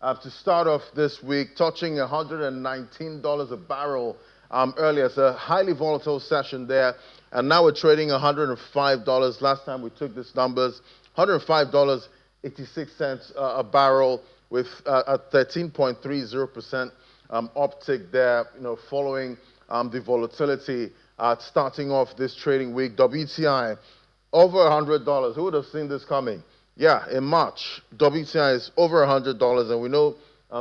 to start off this week, touching $119 a barrel earlier. It's a highly volatile session there. And now we're trading $105. Last time we took these numbers, $105.86 a barrel with a 13.30% uptick there, following the volatility starting off this trading week. WTI over $100. Who would have seen this coming? Yeah, in March, WTI is over $100, and we know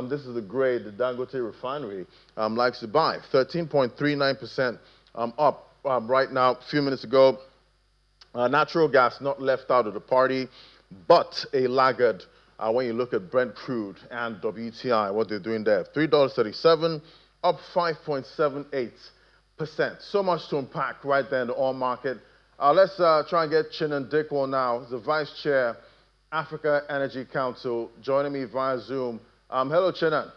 this is the grade the Dangote refinery likes to buy. 13.39% up right now. A few minutes ago, natural gas not left out of the party, but a laggard when you look at Brent crude and WTI, what they're doing there. $3.37, up 5.78%. So much to unpack right there in the oil market. Let's try and get Chinan Dickwell now, the Vice Chair, Africa Energy Council, joining me via Zoom. Hello, Chinan.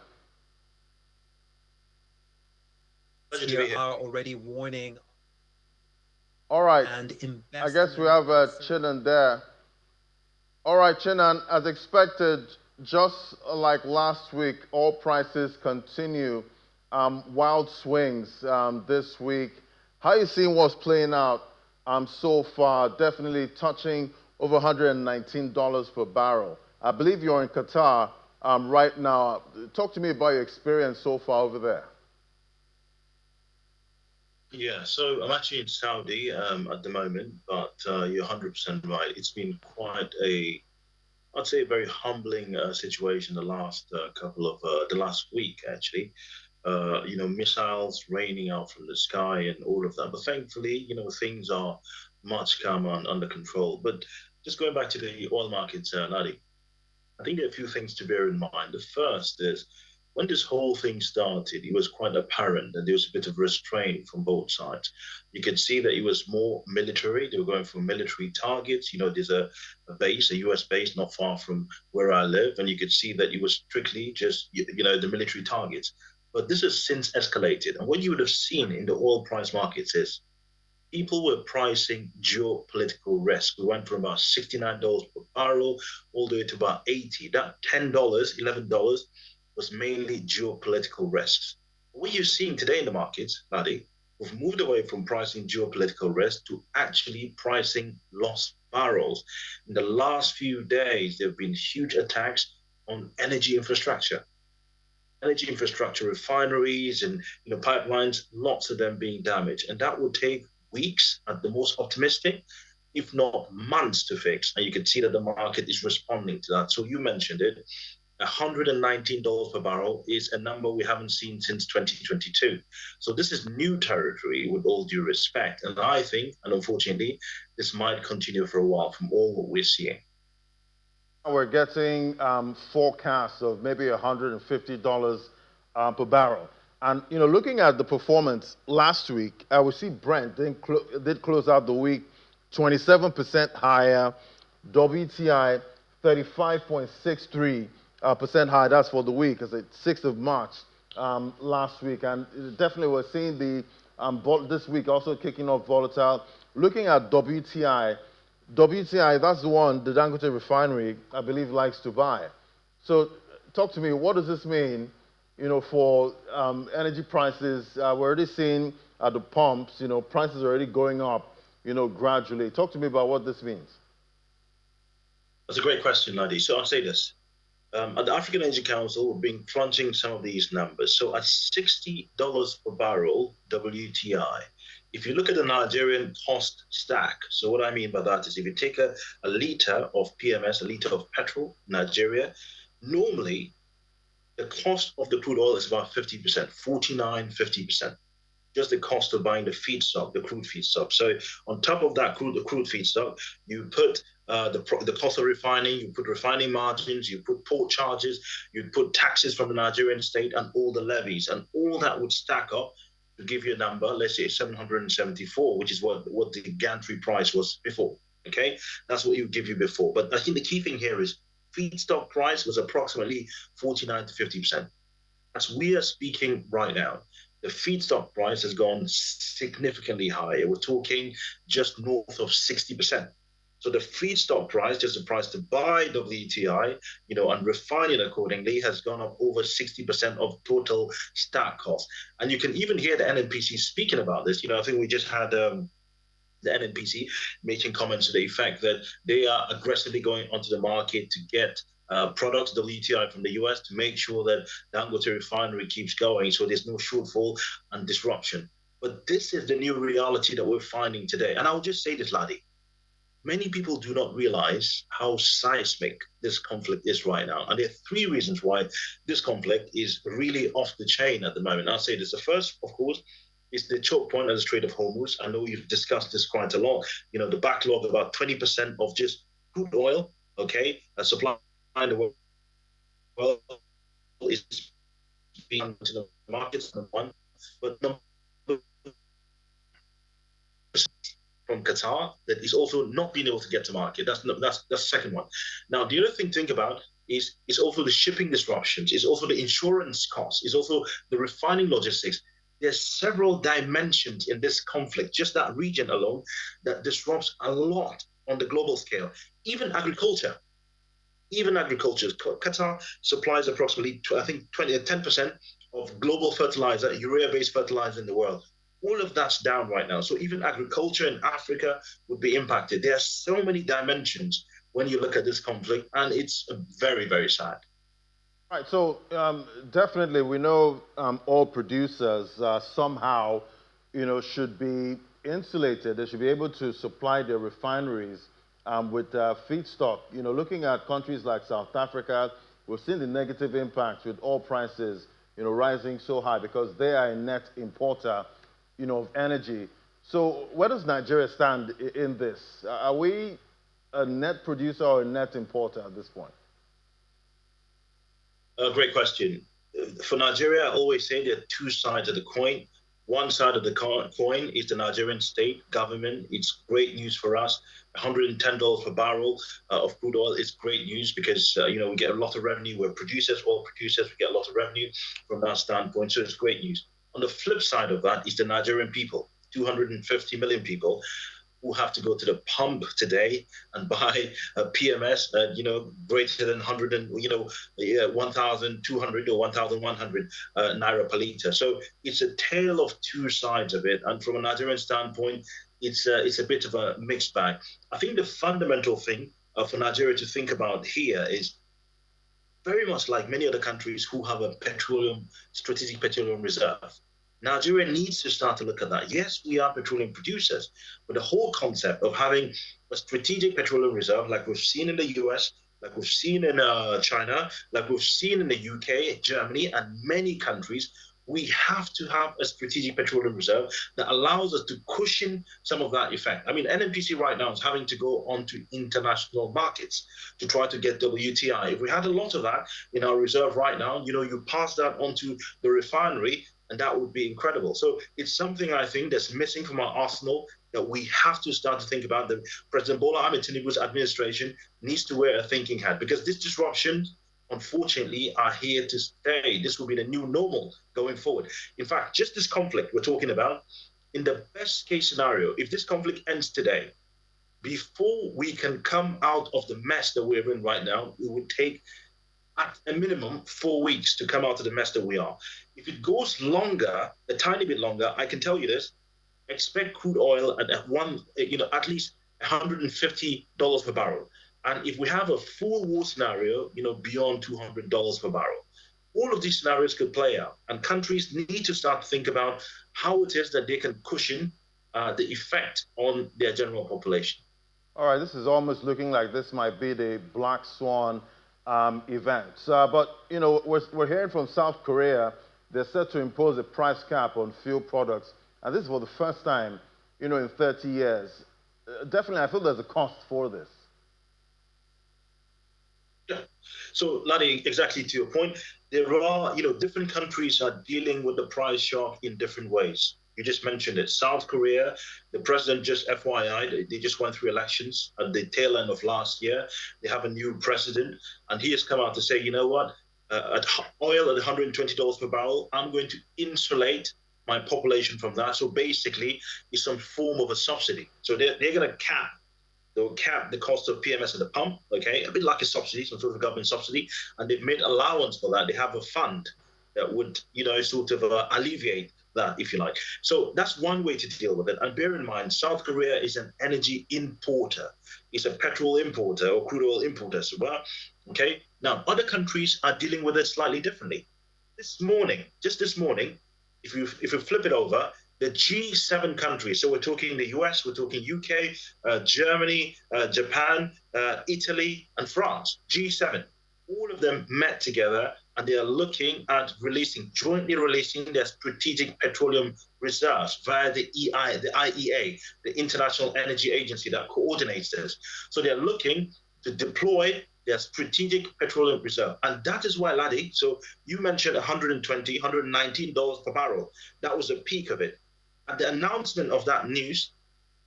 Here are already warning. All right. And I guess we have Chinan there. All right, Chinan, as expected, just like last week, oil prices continue wild swings this week. How are you seeing what's playing out so far? Definitely touching over $119 per barrel. I believe you're in Qatar right now. Talk to me about your experience so far over there. Yeah, so I'm actually in Saudi at the moment, but you're 100% right. It's been quite I'd say a very humbling situation the last the last week, actually. Missiles raining out from the sky and all of that. But thankfully, things are much calmer and under control. But just going back to the oil markets, Nadi, I think there are a few things to bear in mind. The first is when this whole thing started, it was quite apparent that there was a bit of restraint from both sides. You could see that it was more military. They were going for military targets. There's a base, a US base, not far from where I live, and you could see that it was strictly just, the military targets. But this has since escalated. And what you would have seen in the oil price markets is people were pricing geopolitical risk. We went from about $69 per barrel all the way to about 80. That $10, $11 was mainly geopolitical risks. What you're seeing today in the markets, Nadi, we've moved away from pricing geopolitical risk to actually pricing lost barrels. In the last few days, there have been huge attacks on energy infrastructure. Energy infrastructure, refineries and pipelines, lots of them being damaged. And that will take weeks at the most optimistic, if not months to fix. And you can see that the market is responding to that. So you mentioned it. $119 per barrel is a number we haven't seen since 2022. So this is new territory with all due respect. And I think, and unfortunately, this might continue for a while from all what we're seeing. We're getting forecasts of maybe $150 per barrel. And, looking at the performance last week, we see Brent did close out the week 27% higher, WTI 35.63% higher. That's for the week, because it's 6th of March last week. And definitely we're seeing this week also kicking off volatile. Looking at WTI, that's the one the Dangote refinery, I believe, likes to buy. So talk to me, what does this mean, for energy prices? We're already seeing at the pumps, prices are already going up, gradually. Talk to me about what this means. That's a great question, Nadi. So I'll say this. At the African Energy Council, we've been crunching some of these numbers. So at $60 per barrel WTI, if you look at the Nigerian cost stack, so what I mean by that is if you take a liter of PMS, a liter of petrol, Nigeria, normally the cost of the crude oil is about 50%, 49, 50%. Just the cost of buying the feedstock, the crude feedstock. So on top of that the crude feedstock, you put the cost of refining, you put refining margins, you put port charges, you put taxes from the Nigerian state and all the levies, and all that would stack up to give you a number, let's say 774, which is what the gantry price was before. Okay, that's what it would give you before. But I think the key thing here is feedstock price was approximately 49 to 50%. As we are speaking right now, the feedstock price has gone significantly higher. We're talking just north of 60%. So the feedstock price, just the price to buy WTI, and refine it accordingly, has gone up over 60% of total stack cost. And you can even hear the NNPC speaking about this. I think we just had the NNPC making comments to the effect that they are aggressively going onto the market to get products, WTI from the US, to make sure that Dangote refinery keeps going so there's no shortfall and disruption. But this is the new reality that we're finding today. And I'll just say this, Laddie. Many people do not realize how seismic this conflict is right now. And there are three reasons why this conflict is really off the chain at the moment. I'll say this. The first, of course, is the choke point of the Strait of Hormuz. I know you've discussed this quite a lot. The backlog, about 20% of just crude oil, okay, supply in the world is being to the markets, number one. But number from Qatar that is also not being able to get to market. That's the second one. Now, the other thing to think about is also the shipping disruptions, is also the insurance costs, is also the refining logistics. There's several dimensions in this conflict, just that region alone, that disrupts a lot on the global scale. Even agriculture. Qatar supplies approximately, I think, 10% of global fertilizer, urea-based fertilizer in the world. All of that's down right now. So even agriculture in Africa would be impacted. There are so many dimensions when you look at this conflict, and it's very, very sad. All right, so definitely we know all producers somehow, should be insulated. They should be able to supply their refineries with feedstock. Looking at countries like South Africa, we've seen the negative impacts with oil prices, rising so high because they are a net importer of energy. So where does Nigeria stand in this? Are we a net producer or a net importer at this point? Great question. For Nigeria, I always say there are two sides of the coin. One side of the coin is the Nigerian state government. It's great news for us. $110 per barrel of crude oil is great news because, we get a lot of revenue. We're oil producers, we get a lot of revenue from that standpoint. So it's great news. On the flip side of that is the Nigerian people, 250 million people who have to go to the pump today and buy a PMS, greater than 1,200 or 1,100 naira per liter. So it's a tale of two sides of it. And from a Nigerian standpoint, it's a bit of a mixed bag. I think the fundamental thing for Nigeria to think about here is very much like many other countries who have a strategic petroleum reserve. Nigeria needs to start to look at that. Yes, we are petroleum producers, but the whole concept of having a strategic petroleum reserve, like we've seen in the US, like we've seen in China, like we've seen in the UK, Germany, and many countries, we have to have a strategic petroleum reserve that allows us to cushion some of that effect. I mean, NNPC right now is having to go onto international markets to try to get WTI. If we had a lot of that in our reserve right now, you pass that onto the refinery, and that would be incredible. So it's something I think that's missing from our arsenal that we have to start to think about. That President Bola Ahmed Tinubu's administration needs to wear a thinking hat, because this disruption, unfortunately, are here to stay. This will be the new normal going forward. In fact, just this conflict we're talking about, in the best case scenario, if this conflict ends today, before we can come out of the mess that we're in right now, it would take at a minimum 4 weeks to come out of the mess that we are. If it goes longer, a tiny bit longer, I can tell you this, expect crude oil at at least $150 per barrel. And if we have a full war scenario, beyond $200 per barrel, all of these scenarios could play out. And countries need to start to think about how it is that they can cushion the effect on their general population. All right, this is almost looking like this might be the black swan event. But, we're hearing from South Korea, they're set to impose a price cap on fuel products. And this is for the first time, in 30 years. Definitely, I feel there's a cost for this. Yeah. So, Laddie, exactly to your point, there are, different countries are dealing with the price shock in different ways. You just mentioned it. South Korea, the president, just FYI, they just went through elections at the tail end of last year. They have a new president, and he has come out to say, you know what, at oil at $120 per barrel, I'm going to insulate my population from that. So basically, it's some form of a subsidy. So they're going to cap They'll cap the cost of PMS at the pump, okay, a bit like a subsidy, some sort of government subsidy, and they've made allowance for that. They have a fund that would, sort of alleviate that, if you like. So that's one way to deal with it. And bear in mind, South Korea is an energy importer. It's a petrol importer or crude oil importer. So, well, okay. Now, other countries are dealing with it slightly differently. Just this morning, if you flip it over, the G7 countries, so we're talking the US, we're talking UK, Germany, Japan, Italy, and France, G7, all of them met together and they are looking at jointly releasing their strategic petroleum reserves via the IEA, the International Energy Agency that coordinates this. So they're looking to deploy their strategic petroleum reserve. And that is why, Laddie, so you mentioned $120, $119 per barrel. That was the peak of it. At the announcement of that news,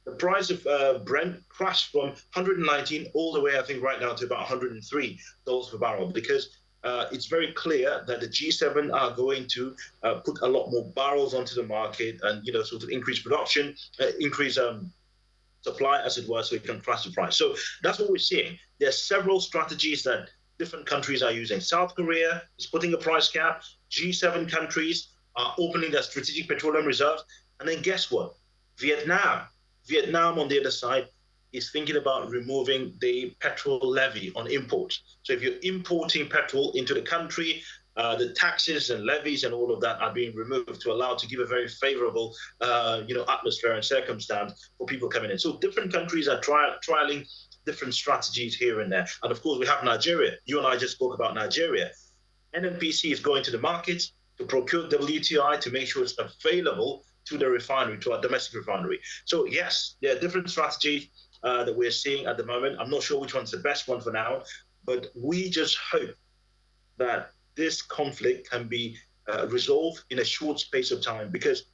the price of Brent crashed from 119 all the way, I think, right now to about $103 per barrel, because it's very clear that the G7 are going to put a lot more barrels onto the market and, sort of increase production, increase supply, as it were, so it can crash the price. So that's what we're seeing. There are several strategies that different countries are using. South Korea is putting a price cap. G7 countries are opening their strategic petroleum reserves. And then guess what? Vietnam on the other side is thinking about removing the petrol levy on imports. So if you're importing petrol into the country, the taxes and levies and all of that are being removed to give a very favorable, atmosphere and circumstance for people coming in. So different countries are trialing different strategies here and there. And of course, we have Nigeria. You and I just spoke about Nigeria. NNPC is going to the markets to procure WTI to make sure it's available to the refinery, to our domestic refinery. So yes, there are different strategies that we're seeing at the moment. I'm not sure which one's the best one for now, but we just hope that this conflict can be resolved in a short space of time, because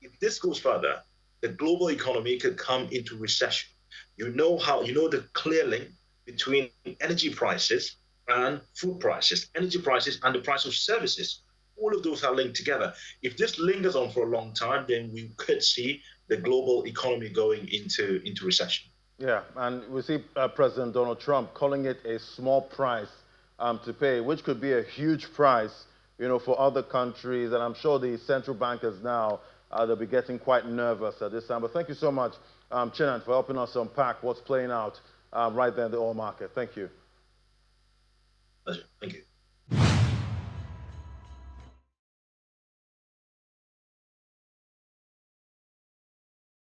if this goes further, the global economy could come into recession. You know the clear link between energy prices and food prices, energy prices and the price of services. All of those are linked together. If this lingers on for a long time, then we could see the global economy going into recession. Yeah, and we see President Donald Trump calling it a small price to pay, which could be a huge price, for other countries. And I'm sure the central bankers now, they'll be getting quite nervous at this time. But thank you so much, Chinnan, for helping us unpack what's playing out right there in the oil market. Thank you. Pleasure. Thank you.